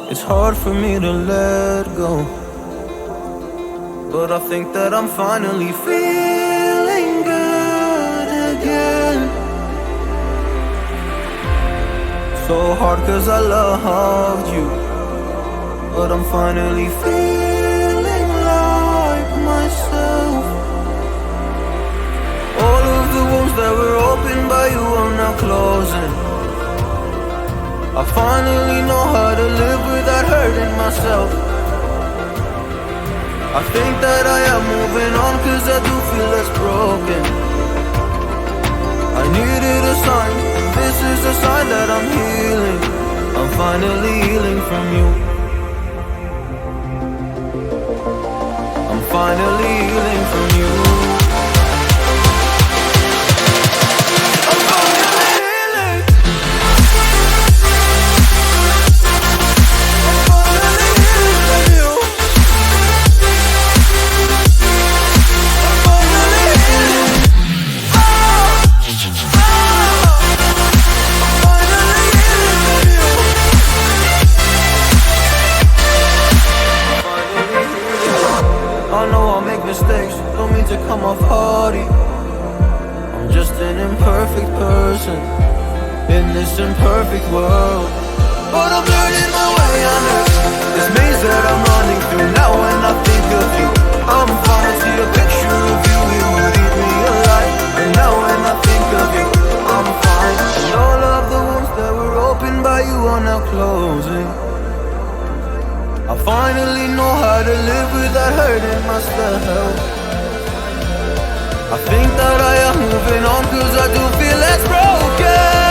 It's hard for me to let go, but I think that I'm finally feeling good again. So hard cause I loved you, but I'm finally feeling like myself. All of the wounds that were opened by you are now closing. I finally know how to live without hurting myself. I think that I am moving on cause I do feel less broken. I needed a sign, this is a sign that I'm healing. I'm finally healing from you. I'm finally healing from you. Mistakes, don't mean to come off haughty. I'm just an imperfect person in this imperfect world, but I'm learning my way under this maze that I'm running through. Now when I think of you, I'm fine. See a picture of you, it would eat me alive. And now when I think of you, I'm fine. And all of the wounds that were opened by you are now closing. I finally know how to live without hurting myself. I think that I am moving on cause I do feel less broken.